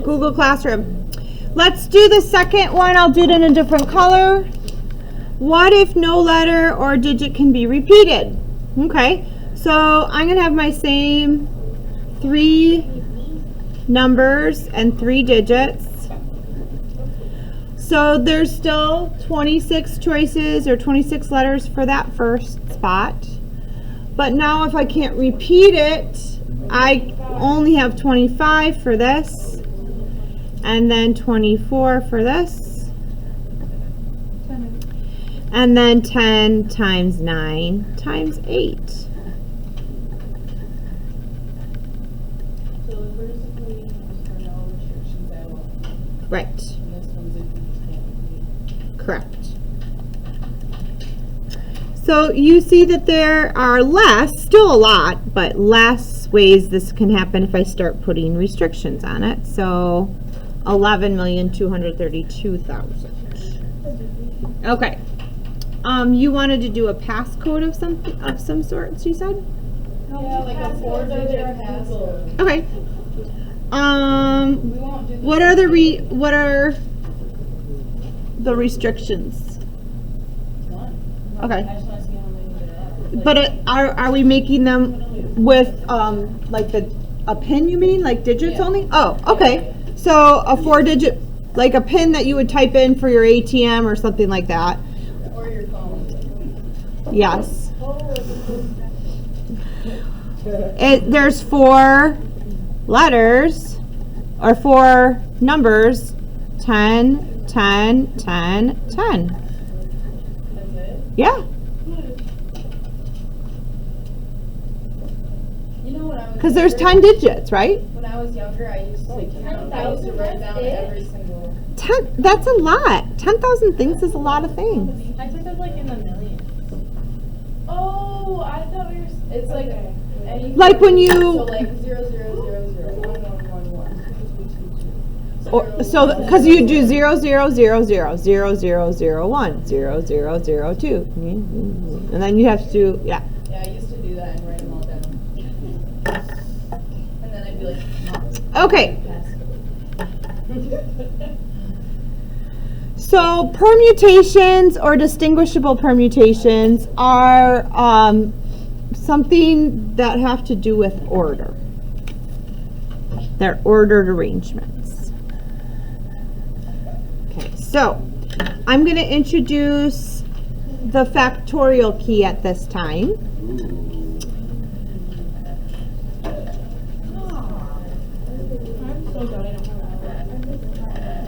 Google Classroom. Let's do the second one. I'll do it in a different color. What if no letter or digit can be repeated? Okay, so I'm going to have my same 3 numbers and 3 digits. So there's still 26 choices or 26 letters for that first spot. But now if I can't repeat it, I only have 25 for this, and then 24 for this, and then 10 times 9 times 8. So the first equation was for no restrictions at all. Right. And this one's if you can't. Correct. So you see that there are less, still a lot, but less ways this can happen if I start putting restrictions on it. So 11,232,000. Okay. You wanted to do a passcode of some sort, you said? Yeah, like a 4-digit passcode. Okay. We won't do What are the restrictions? None. Okay. I just want to see how many there are. But are we making them with like a pin, you mean? Like digits Yeah. only? Oh, okay. So a 4-digit, like a pin that you would type in for your ATM or something like that. Or your phone. Yes. There's 4 letters or 4 numbers. 10, 10, 10, 10. That's it? Yeah. You know when I was Because there's younger- 10 digits, right? When I was younger, I used to count. I used to write down every single. 10, that's a lot. 10,000 things is a lot of things. I took it like in the millions. Oh, I thought we were. It's like. any- Like when you- So like 0, 0, 0, 0, 1, 1, 1, 1. So, because you do 0, 0, 0, 0, 0, 0, 0, 1, 0, 0, 0, 2. And then you have to do, yeah. Yeah, I used to do that and write them all down. And then I'd be like, Okay. So permutations or distinguishable permutations are something that have to do with order. They're ordered arrangements. Okay, so I'm going to introduce the factorial key at this time.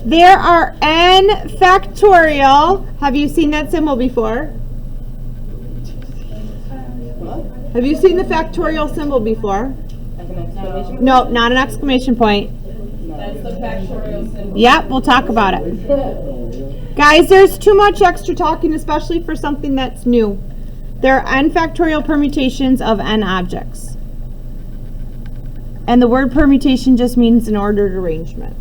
There are n factorial. Have you seen that symbol before? Have you seen the factorial symbol before? like an exclamation? No, not an exclamation point. That's the factorial symbol. Yep, we'll talk about it. Guys, there's too much extra talking, especially for something that's new. There are n factorial permutations of n objects. And the word permutation just means an ordered arrangement.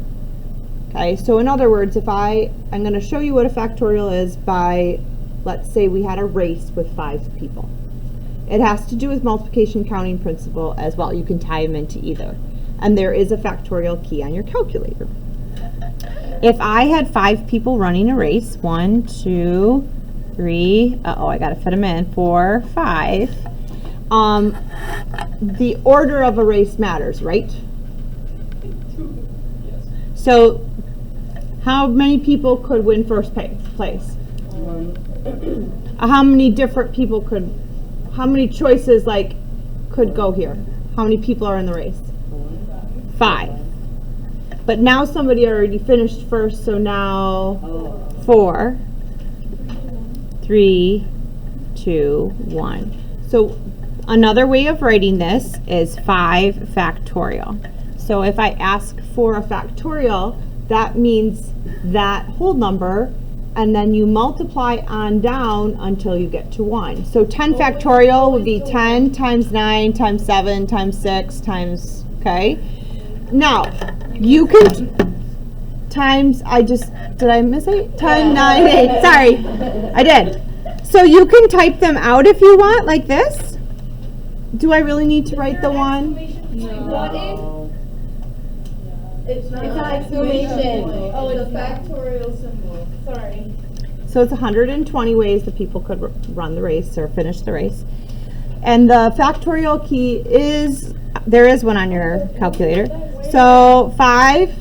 Okay, so in other words, if I'm going to show you what a factorial is by, let's say we had a race with 5 people. It has to do with multiplication counting principle as well. You can tie them into either. And there is a factorial key on your calculator. If I had 5 people running a race, 1, 2, 3, I got to fit them in, 4, 5. The order of a race matters, right? So, how many people could win first place? How many different people could, how many choices could go here? How many people are in the race? 5. But now somebody already finished first, so now 4, 3, 2, 1. So another way of writing this is 5 factorial. So if I ask for a factorial, that means that whole number, and then you multiply on down until you get to 1. So 10 factorial would be 10 times 9 times 7 times 6 times, okay? Now, you can, times, did I miss 8? 10, 9, 8, sorry, I did. So you can type them out if you want, like this. Do I really need to write the 1? It's not exclamation. Oh, it's a factorial symbol. Sorry. So it's 120 ways that people could run the race or finish the race. And the factorial key is, there is one on your calculator. So 5,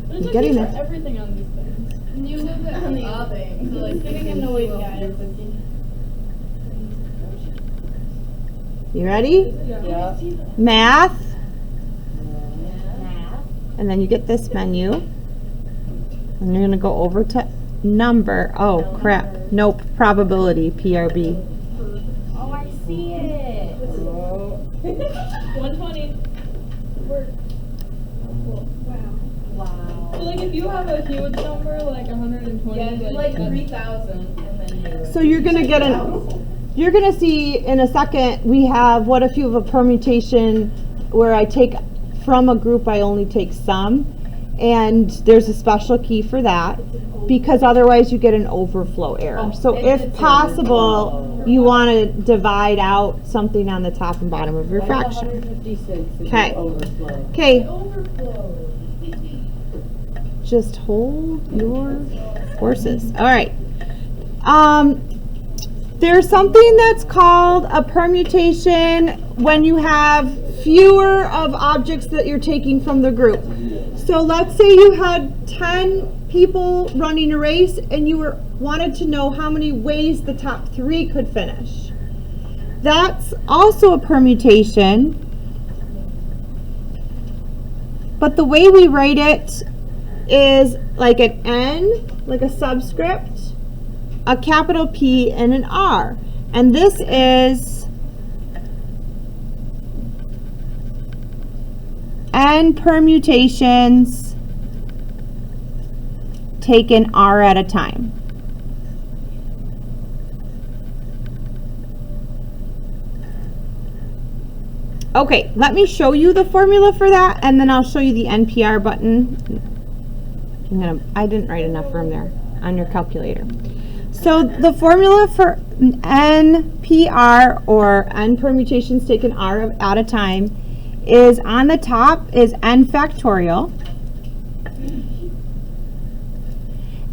There's I'm getting a key it. for everything on these things. And you look at on the up thing. So like getting annoyed, guys. You ready? Yeah. Math. And then you get this menu. And you're going to go over to number. Oh, crap. Nope. Probability, PRB. Oh, I see it. 120. Work. Wow. Wow. So like if you have a huge number like 120, Yeah, do like 3,000 and then you're. So you're going to get you're going to see in a second, we have what if you have a permutation where I take from a group, I only take some. And there's a special key for that because otherwise you get an overflow error. So if possible, you want to divide out something on the top and bottom of your fraction. 156 is Okay. overflow. Okay, Overflow. just hold your horses. All right. There's something that's called a permutation when you have fewer of objects that you're taking from the group. So let's say you had 10 people running a race and you wanted to know how many ways the top 3 could finish. That's also a permutation, but the way we write it is like an N, like a subscript, a capital P, and an R. And this is N permutations taken R at a time. Okay, let me show you the formula for that, and then I'll show you the NPR button. I didn't write enough room there on your calculator. So the formula for NPR, or N permutations taken R at a time, is on the top is N factorial,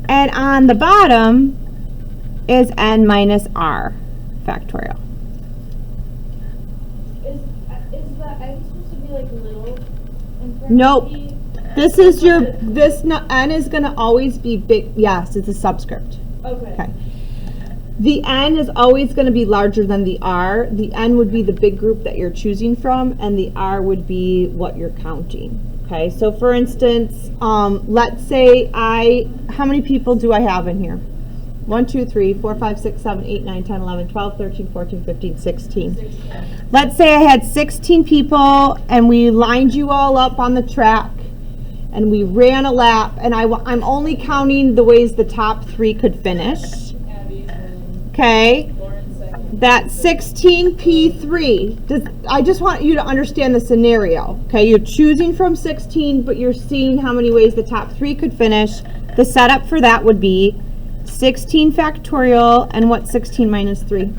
and on the bottom is N minus R factorial. Is the N supposed to be like little? in front Nope. of P? This is your, N is going to always be big. Yes, it's a subscript. Okay. Okay. The N is always going to be larger than the R. The N would be the big group that you're choosing from, and the R would be what you're counting. Okay, so for instance, let's say how many people do I have in here? 1, 2, 3, 4, 5, 6, 7, 8, 9, 10, 11, 12, 13, 14, 15, 16. Let's say I had 16 people and we lined you all up on the track and we ran a lap, and I'm only counting the ways the top 3 could finish. Okay, that's 16P3. I just want you to understand the scenario. Okay, you're choosing from 16, but you're seeing how many ways the top 3 could finish. The setup for that would be 16 factorial, and what's 16 minus 3?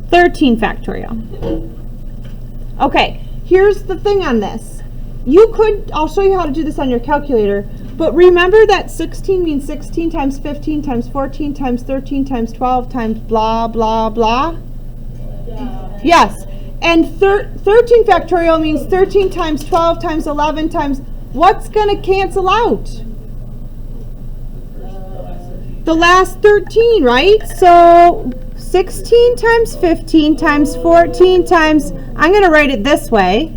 13 factorial. Okay, here's the thing on this. I'll show you how to do this on your calculator, but remember that 16 means 16 times 15 times 14 times 13 times 12 times blah, blah, blah? Yeah. Yes. And 13 factorial means 13 times 12 times 11 times, what's going to cancel out? The last 13, right? So 16 times 15 times 14 times, I'm going to write it this way.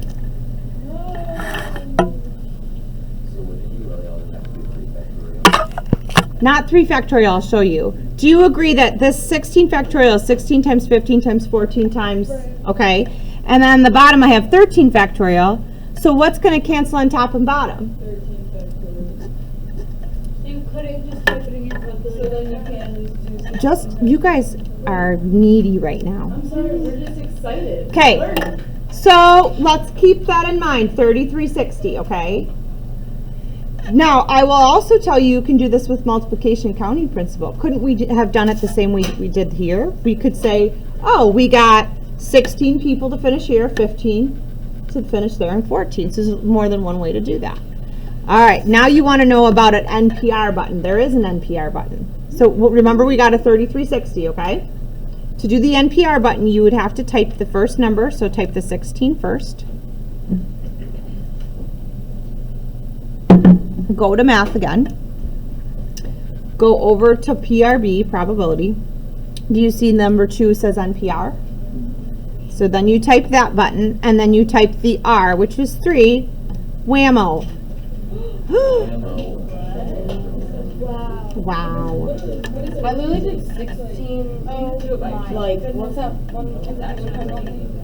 Not 3 factorial, I'll show you. Do you agree that this 16 factorial is 16 times 15 times 14 times, okay? And then the bottom I have 13 factorial. So what's going to cancel on top and bottom? 13 factorial. So you couldn't just type it in your calculator, so then you can just do You guys are needy right now. I'm sorry, we're just excited. Okay. Learn. So let's keep that in mind, 3360, okay? Now, I will also tell you can do this with multiplication counting principle. Couldn't we have done it the same way we did here? We could say, oh, we got 16 people to finish here, 15. to finish there in 14. So there's more than one way to do that. All right, now you want to know about an NPR button. There is an NPR button. So remember we got a 3360, okay? To do the NPR button, you would have to type the first number, so type the 16 first. Go to math again. Go over to PRB, probability. Do you see number 2 says NPR? So then you type that button, and then you type the R, which is 3, whammo. Wow. I literally did 16, like, what's that one?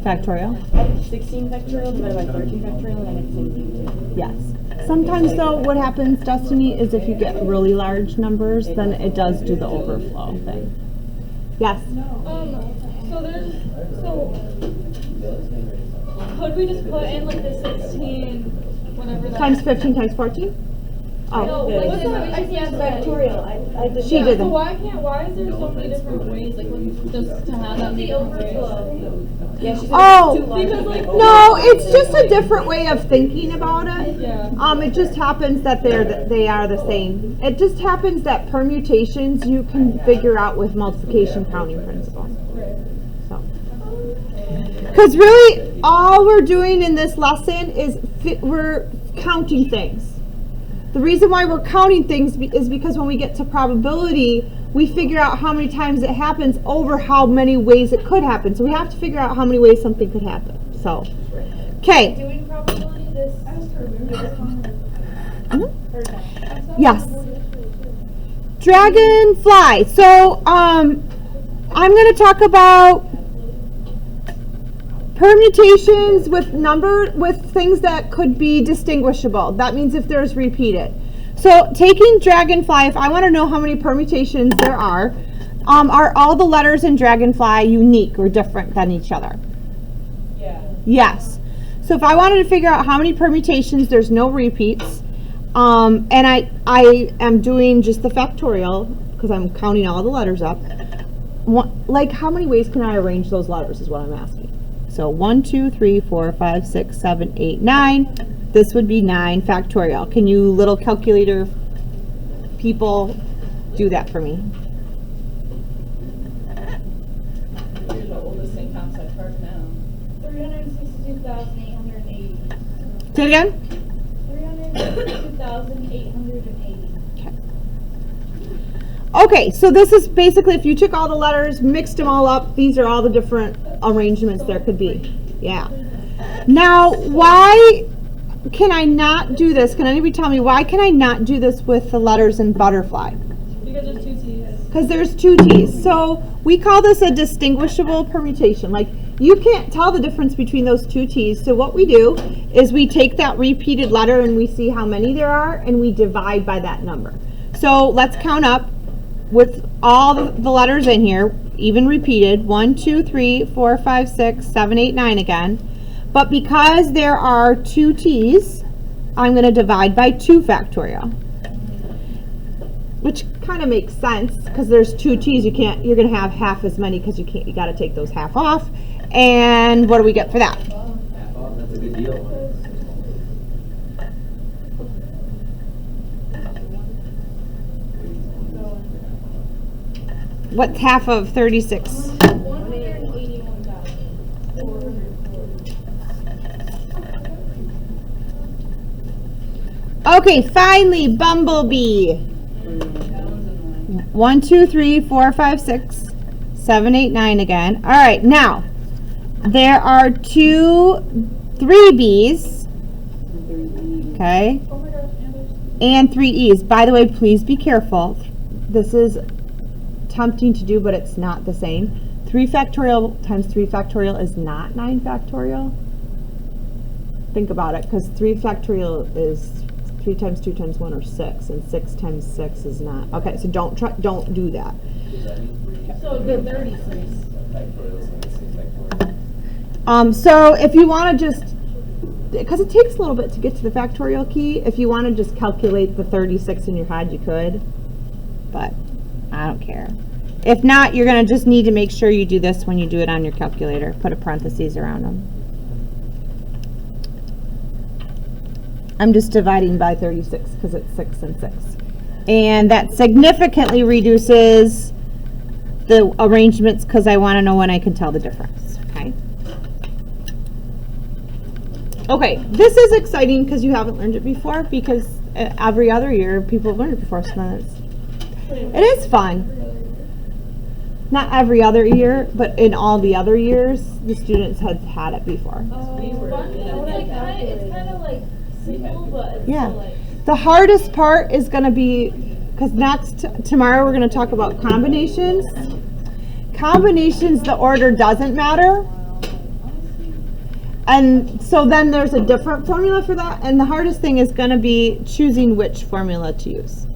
Factorial? I did 16 factorial divided by 13 factorial, and I did the same thing too. Yes. Sometimes though, what happens, Destiny, is if you get really large numbers, then it does do the overflow thing. Yes? Could we just put in like the 16, whatever that Times 15 times 14? Oh. No, like What's that? I said factorial. I did She So didn't. why is there so many different ways, like just to have that many different ways? Yeah, she said Oh, it's too large. Because, like, no, it's just a different way of thinking about it. Yeah. It just happens that they are the same. It just happens that permutations you can figure out with multiplication counting principle. So, because really, all we're doing in this lesson is we're counting things. The reason why we're counting things is because when we get to probability, we figure out how many times it happens over how many ways it could happen. So we have to figure out how many ways something could happen. So, okay. Doing probability, this. Yes. Dragonfly. So, I'm going to talk about permutations with things that could be distinguishable. That means if there's repeated. So taking Dragonfly, if I want to know how many permutations there are all the letters in Dragonfly unique or different than each other? Yeah. Yes. So if I wanted to figure out how many permutations, there's no repeats, and I am doing just the factorial because I'm counting all the letters up. Like how many ways can I arrange those letters is what I'm asking. So 1, 2, 3, 4, 5, 6, 7, 8, 9. This would be 9 factorial. Can you little calculator people do that for me? You're the oldest in concept park now. 362,880. Say it again. 362,880. Okay, so this is basically if you took all the letters, mixed them all up, these are all the different arrangements there could be. Yeah. Now, why can I not do this? Can anybody tell me why can I not do this with the letters in butterfly? Because there's 2 T's. Because there's 2 T's. So we call this a distinguishable permutation. Like you can't tell the difference between those 2 T's. So what we do is we take that repeated letter and we see how many there are and we divide by that number. So let's count up with all the letters in here, even repeated, 1, 2, 3, 4, 5, 6, 7, 8, 9 again. But because there are 2 T's, I'm going to divide by 2 factorial. Which kind of makes sense because there's 2 T's, you're going to have half as many because you got to take those half off. And what do we get for that? That's a good deal. What's half of 36? 181,400. Okay, finally, Bumblebee. 1, 2, 3, 4, 5, 6, 7, 8, 9 again. All right, now there are 3 B's. Okay, and 3 E's. By the way, please be careful. This is tempting to do, but it's not the same. 3 factorial times 3 factorial is not 9 factorial. Think about it, because 3 factorial is 3 times 2 times 1 or 6, and 6 times 6 is not. Okay, so don't do that. So the 36. So if you want to just, because it takes a little bit to get to the factorial key, if you want to just calculate the 36 in your head, you could, but I don't care. If not, you're going to just need to make sure you do this when you do it on your calculator. Put a parentheses around them. I'm just dividing by 36 because it's 6 and 6. And that significantly reduces the arrangements because I want to know when I can tell the difference. Okay. Okay, this is exciting because you haven't learned it before, because every other year people have learned it before, so then it is fun. Not every other year, but in all the other years, the students have had it before. It's kind of like simple, but it's Yeah. still like. The hardest part is going to be, because tomorrow we're going to talk about combinations. Combinations, the order doesn't matter. And so then there's a different formula for that. And the hardest thing is going to be choosing which formula to use.